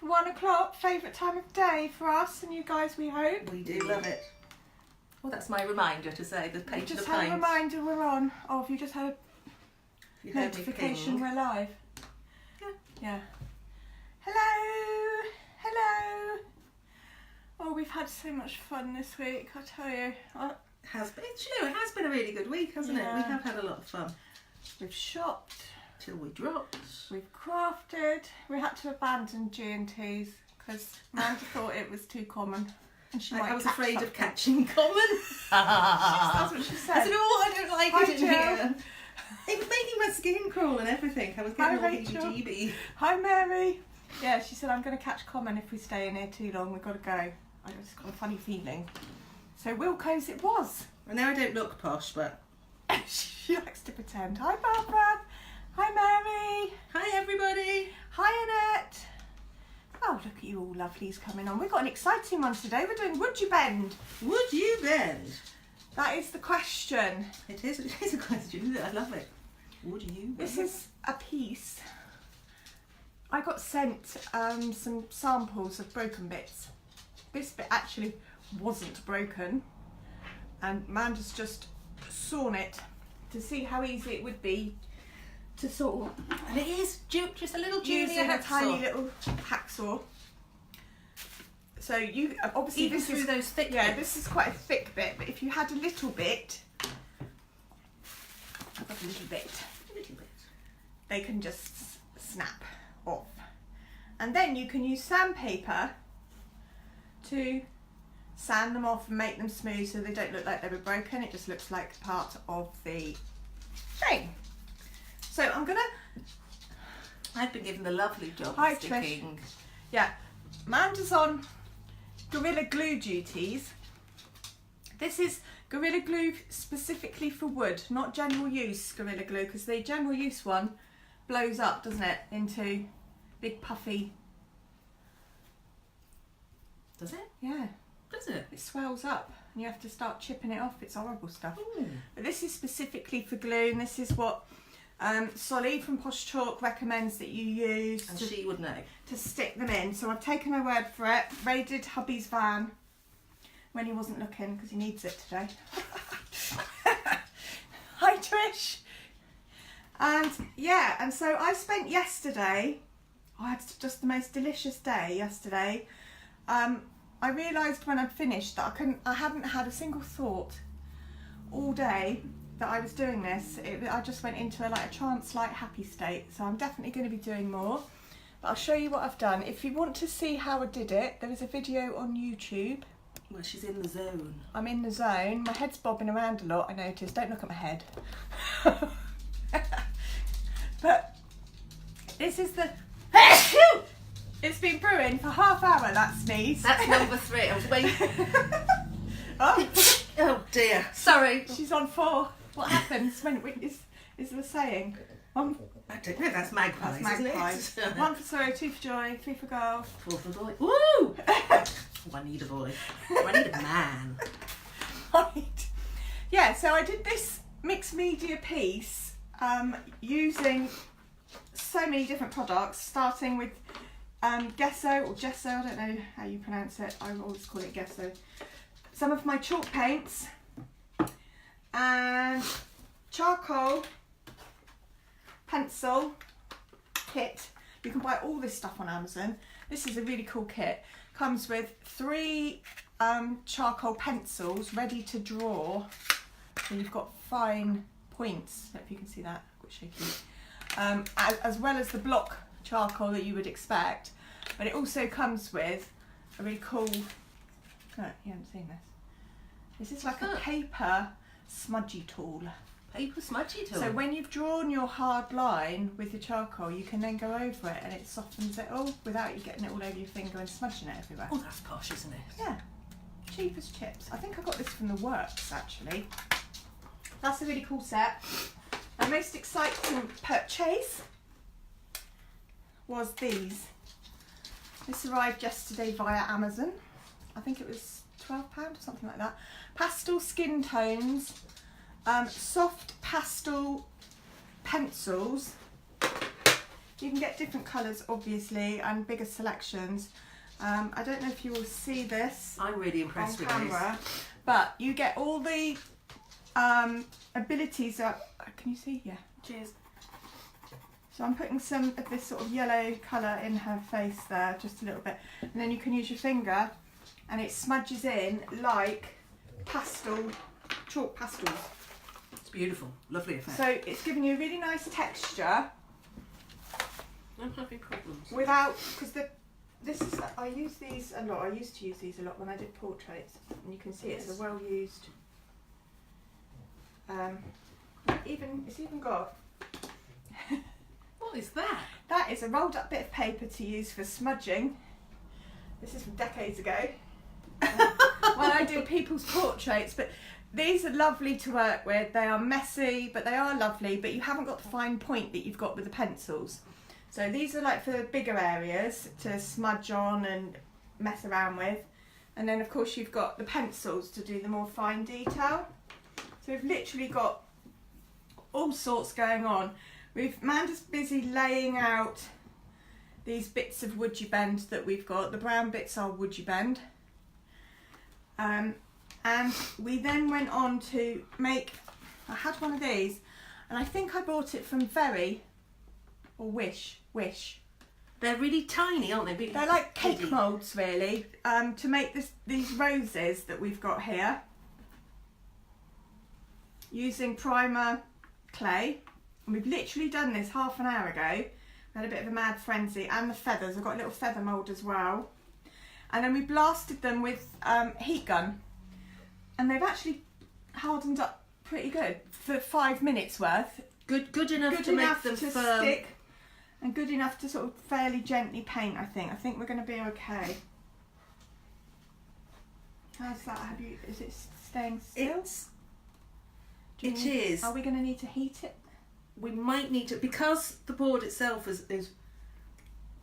1 o'clock, favourite time of day for us and you guys, we hope. We do love it. Well, that's my reminder to say the page of the Just had a reminder we're on. Oh, have you just had a notification we're live? Yeah. Yeah. Hello! Hello! Oh, we've had so much fun this week, I tell you. It has been a really good week, hasn't it? We have had a lot of fun. We've shopped. Till we dropped. We've crafted. We had to abandon G&T's because Amanda thought it was too common. And I was afraid of catching common. That's what she said. I said, oh, I don't like Hi, it in here. It was making my skin crawl and everything. I was getting all heebie-jeebie. Hi, Mary. Yeah, she said, I'm going to catch common if we stay in here too long. We've got to go. I just got a funny feeling. So Wilco's it was. I know I don't look posh, but... She likes to pretend. Hi, Barbara. Hi, Mary. Hi, everybody. Hi, Annette. Oh, look at you all lovelies coming on. We've got an exciting one today. We're doing Woodubend. Woodubend? That is the question. It is a question, isn't it? I love it. Would you? This is a piece. I got sent some samples of broken bits. This bit actually wasn't broken. And Amanda's just sawn it to see how easy it would be to saw. And it is just a little using junior a tiny little hacksaw. So you obviously even this through is those thick yeah bits. this is quite a thick bit, but if you had a little bit, they can just snap off, and then you can use sandpaper to sand them off and make them smooth so they don't look like they were broken. It just looks like part of the thing. So I've been given the lovely job Hi, of sticking. Trish. Yeah, Amanda's on Gorilla Glue duties. This is Gorilla Glue specifically for wood, not general use Gorilla Glue, because the general use one blows up, doesn't it, into big puffy. Does it? Yeah. Does it? It swells up and you have to start chipping it off. It's horrible stuff. Ooh. But this is specifically for glue, and this is what Solly from Posh Chalk recommends that you use And she would know. to stick them in. So I've taken her word for it. Raided hubby's van when he wasn't looking because he needs it today. Hi Trish. And yeah, and so I spent yesterday, I had just the most delicious day yesterday. I realised when I'd finished that I hadn't had a single thought all day that I was doing this. I just went into a trance-like happy state. So I'm definitely going to be doing more. But I'll show you what I've done. If you want to see how I did it, there is a video on YouTube. Well, she's in the zone. I'm in the zone. My head's bobbing around a lot, I noticed. Don't look at my head. But this is the... It's been brewing for half hour, that sneeze. That's number 3. I was waiting. Oh. Oh dear. Sorry. She's on 4. What happens when is the saying? I don't know, that's magpies, Magpies. isn't it? 1 for sorrow, 2 for joy, 3 for girl. 4 for boy. Woo! Oh, I need a boy. I need a man. Right. Yeah, so I did this mixed media piece using so many different products, starting with gesso or gesso, I don't know how you pronounce it, I always call it gesso. Some of my chalk paints and charcoal pencil kit. You can buy all this stuff on Amazon. This is a really cool kit. Comes with 3 charcoal pencils ready to draw. So you've got fine points, if you can see that, I've got shaky. As well as the block charcoal that you would expect. But it also comes with a really cool, no, you haven't seen this. This is like a paper smudgy tool. Paper smudgy tool. So when you've drawn your hard line with your charcoal, you can then go over it and it softens it all without you getting it all over your finger and smudging it everywhere. Oh, that's posh, isn't it? Yeah, cheap as chips. I think I got this from the works actually. That's a really cool set. My most exciting purchase was these. This arrived yesterday via Amazon. I think it was £12 or something like that. Pastel skin tones, soft pastel pencils You can get different colours, obviously, and bigger selections. I don't know if you will see this I'm really impressed on with camera, this. but you get all the abilities up. Can you see? Yeah. Cheers. So I'm putting some of this sort of yellow colour in her face there, just a little bit. And then you can use your finger and it smudges in like chalk pastels. It's beautiful. Lovely effect. So it's giving you a really nice texture I'm having problems. without, because I use these a lot. I used to use these a lot when I did portraits, and you can see it's a well used. It's even got. What is that? That is a rolled up bit of paper to use for smudging. This is from decades ago when I do people's portraits, but these are lovely to work with. They are messy, but they are lovely, but you haven't got the fine point that you've got with the pencils. So these are like for bigger areas to smudge on and mess around with. And then of course you've got the pencils to do the more fine detail. So we've literally got all sorts going on. Amanda's busy laying out these bits of Woodubend that we've got. The brown bits are Woodubend. And we then went on to make, I had one of these, and I think I bought it from Very, or Wish. They're really tiny, aren't they? They're like cake moulds really, to make these roses that we've got here. Using primer clay. And we've literally done this half an hour ago. We had a bit of a mad frenzy, and the feathers. I've got a little feather mould as well. And then we blasted them with heat gun. And they've actually hardened up pretty good for 5 minutes worth. Good enough to make them to firm. stick, and good enough to sort of fairly gently paint, I think. I think we're going to be okay. How's that? Is it staying still? It is. Are we going to need to heat it? We might need to, because the board itself is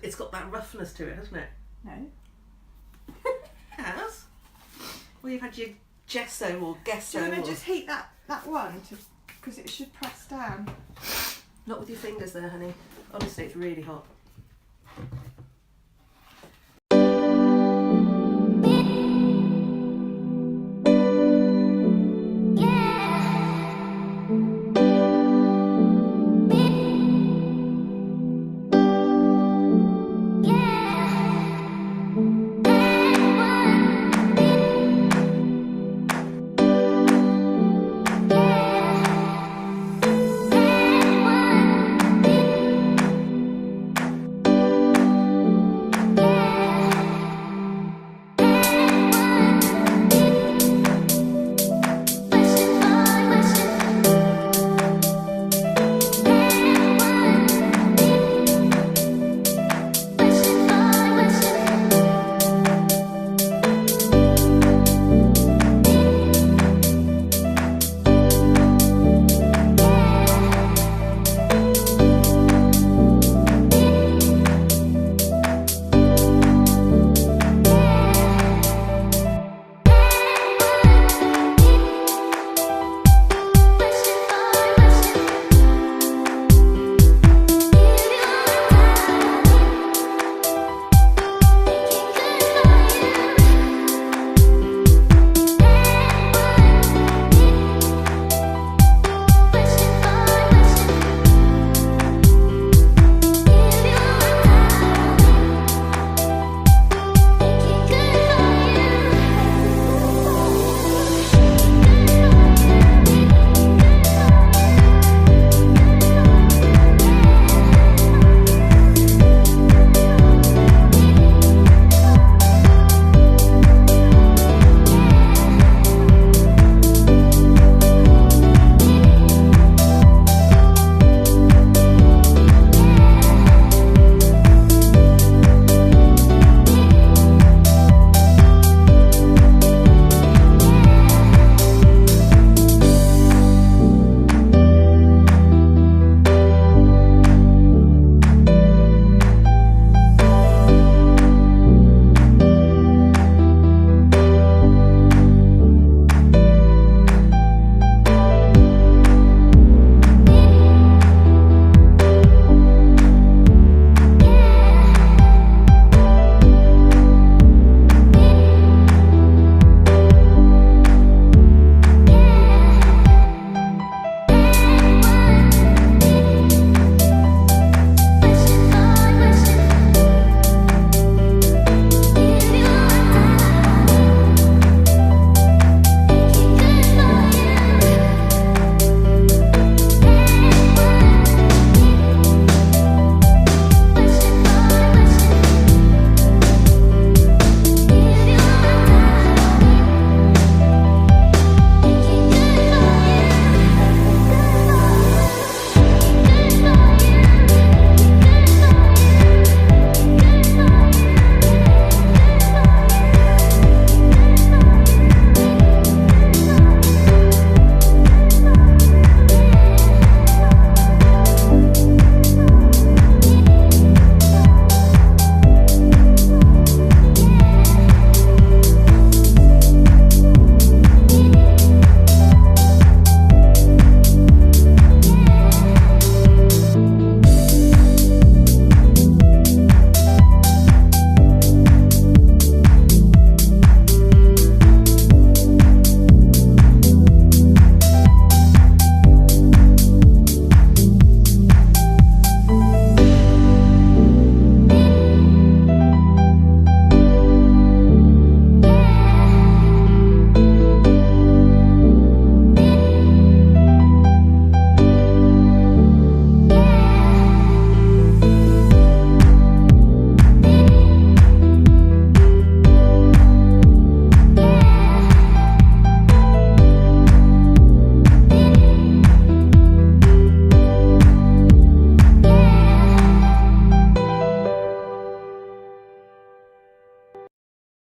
it's got that roughness to it, hasn't it? No. It has. Well, you've had your gesso or gesso. Do you want to just heat that one because it should press down? Not with your fingers there, honey. Honestly, it's really hot.